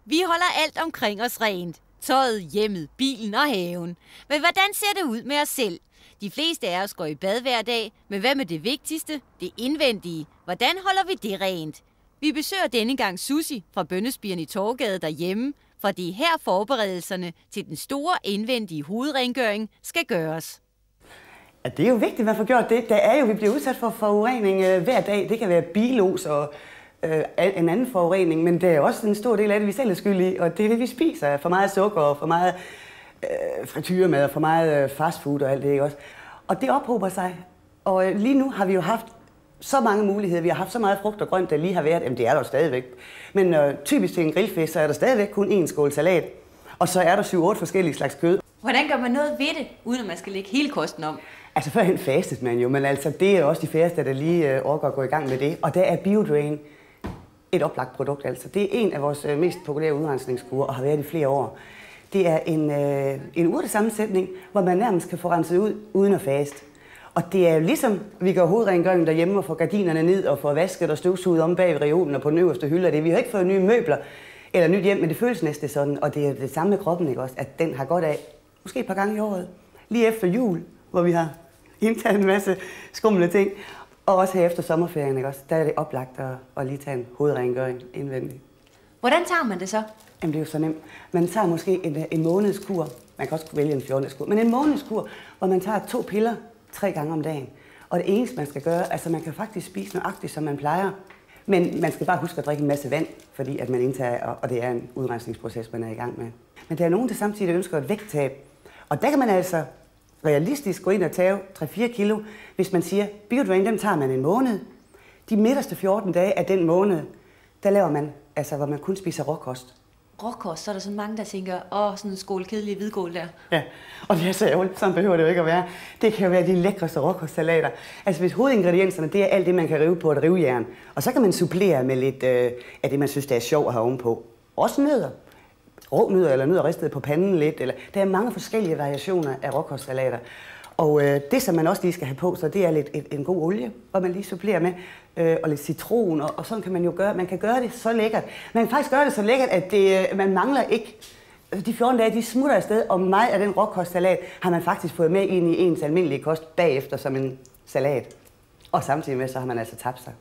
Vi holder alt omkring os rent. Tøjet, hjemmet, bilen og haven. Men hvordan ser det ud med os selv? De fleste af os går i bad hver dag, men hvad med det vigtigste? Det indvendige. Hvordan holder vi det rent? Vi besøger denne gang Susie fra Bønnespiren i Torvgade derhjemme, for det er her forberedelserne til den store indvendige hovedrengøring skal gøres. Ja, det er jo vigtigt, at man får gjort det. Der er jo, vi bliver udsat for forurening hver dag. Det kan være bilos og en anden forurening, men det er også en stor del af det, vi selv er skyld i, og det er det, vi spiser. For meget sukker og for meget frityremad og for meget fastfood og alt det, ikke også? Og det ophober sig. Og lige nu har vi jo haft så mange muligheder. Vi har haft så meget frugt og grønt, der lige har været. Jamen, det er der jo stadigvæk. Men typisk til en grillfest, så er der stadigvæk kun én skål salat. Og så er der 7-8 forskellige slags kød. Hvordan gør man noget ved det, uden at man skal lægge hele kosten om? Altså førhen fastede man jo, men altså det er også de færreste, der lige overgår at gå i gang med det. Og der er BioDrain et oplagt produkt altså. Det er en af vores mest populære udrensningskurer og har været i flere år. Det er en urtesammensætning, hvor man nærmest kan få renset ud uden at faste. Og det er jo ligesom, vi gør hovedrengøringen derhjemme og får gardinerne ned og får vasket og støvsuget om bag ved reolen og på den øverste hylde. Vi har ikke fået nye møbler eller nyt hjem, men det føles næsten sådan. Og det er det samme med kroppen, ikke også? At den har godt af, måske et par gange i året, lige efter jul, hvor vi har indtaget en masse skumle ting. Og også her efter sommerferien, ikke også? Der er det oplagt at lige tage en hovedrengøring indvendigt. Hvordan tager man det så? Jamen det er jo så nemt. Man tager måske en månedskur. Man kan også vælge en 14-dageskur. Men en månedskur, hvor man tager 2 piller 3 gange om dagen. Og det eneste, man skal gøre, altså man kan faktisk spise nøjagtigt, som man plejer. Men man skal bare huske at drikke en masse vand, fordi at man indtager, og det er en udrensningsproces, man er i gang med. Men der er nogen, der samtidig ønsker et vægttab. Og der kan man altså realistisk gå ind og tage 3-4 kilo, hvis man siger, BioDrain, dem tager man en måned. De midterste 14 dage af den måned, der laver man, altså hvor man kun spiser råkost. Råkost, så er der sådan mange, der tænker, sådan en skål kedelige hvidkål der. Ja, og det er så ærgerligt, sådan behøver det jo ikke at være. Det kan jo være de lækreste råkostsalater. Altså hvis hovedingredienserne, det er alt det, man kan rive på et rivejern. Og så kan man supplere med lidt af det, man synes, der er sjovt at have ovenpå. Også nødder. Rå nødder eller nødder ristet på panden lidt. Eller, der er mange forskellige variationer af råkostsalater. Og det, som man også lige skal have på, så det er lidt en god olie, hvor man lige supplerer med, og lidt citron, og sådan kan man jo gøre. Man kan gøre det så lækkert. Man kan faktisk gøre det så lækkert, at man mangler ikke. De 14 dage, de smutter afsted, og meget af den råkostsalat har man faktisk fået med ind i ens almindelige kost bagefter som en salat. Og samtidig med, så har man altså tabt sig.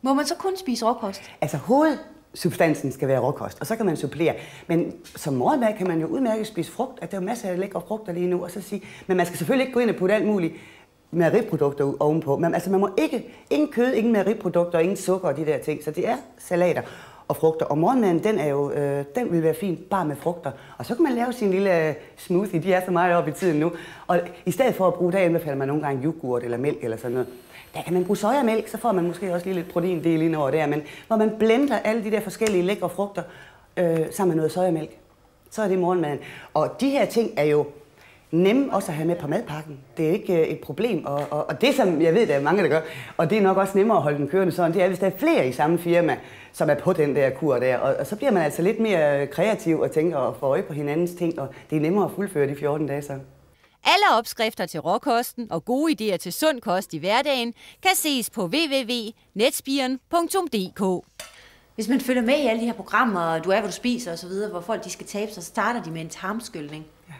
Må man så kun spise råkost? Altså hovedsubstansen skal være råkost, og så kan man supplere. Men som morgenmad kan man jo udmærket spise frugt, at der er masser af lækre frugter lige nu, og så sige, men man skal selvfølgelig ikke gå ind og putte alt muligt mejeriprodukter ovenpå. Men altså man må ingen kød, ingen mejeriprodukter, ingen sukker og de der ting, så det er salater og frugter. Og morgenmaden, den er jo, den vil være fin bare med frugter. Og så kan man lave sin lille smoothie, de er så meget oppe i tiden nu. Og i stedet for at bruge det, anbefaler man nogle gange yoghurt eller mælk eller sådan noget. Der kan man bruge sojamælk, så får man måske også lige lidt proteindel ind over der, men hvor man blender alle de der forskellige lækre frugter sammen med noget sojamælk, så er det morgenmaden. Og de her ting er jo nemme også at have med på madpakken. Det er ikke et problem, og det som jeg ved, der er mange, der gør, og det er nok også nemmere at holde den kørende sådan, det er, hvis der er flere i samme firma, som er på den der kur der, og så bliver man altså lidt mere kreativ og tænker og får øje på hinandens ting, og det er nemmere at fuldføre de 14 dage så. Alle opskrifter til råkosten og gode idéer til sund kost i hverdagen kan ses på www.netspiren.dk. Hvis man følger med i alle de her programmer, og du er, hvor du spiser osv., hvor folk de skal tabe sig, så starter de med en tarmskyldning. Ja.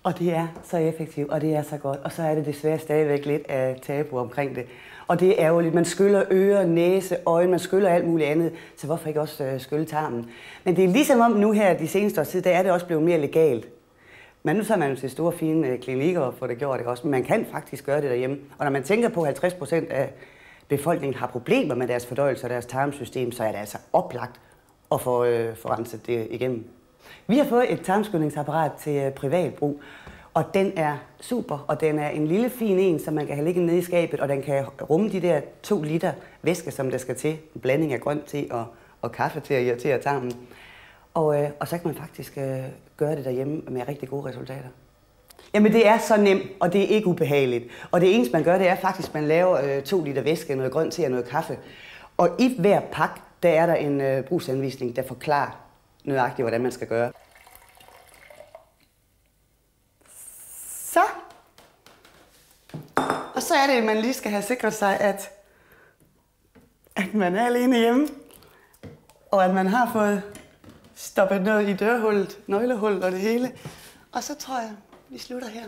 Og det er så effektivt, og det er så godt. Og så er det desværre stadigvæk lidt af tabu omkring det. Og det er ærgerligt. Man skyller ører, næse, øjne, man skyller alt muligt andet. Så hvorfor ikke også skylle tarmen? Men det er ligesom om nu her de seneste år siden, der er det også blevet mere legalt. Men nu så er man jo til store fine klinikker og får det gjort, ikke også? Men man kan faktisk gøre det derhjemme. Og når man tænker på, at 50% af befolkningen har problemer med deres fordøjelse og deres tarmsystem, så er det altså oplagt at få renset det igennem. Vi har fået et tarmskydningsapparat til privat brug, og den er super, og den er en lille fin en, som man kan have liggende nede i skabet, og den kan rumme de der 2 liter væske, som der skal til. En blanding af grønt te og kaffe til at irritere tarmen. Og så kan man faktisk gøre det derhjemme med rigtig gode resultater. Jamen det er så nemt, og det er ikke ubehageligt. Og det eneste man gør, det er faktisk, at man laver 2 liter væske, noget grønt te og noget kaffe. Og i hver pakke, der er der en brugsanvisning, der forklarer nøjagtigt, hvordan man skal gøre. Så. Og så er det, at man lige skal have sikret sig, at man er alene hjemme. Og at man har fået stoppet noget i dørhullet, nøglehullet og det hele. Og så tror jeg, vi slutter her.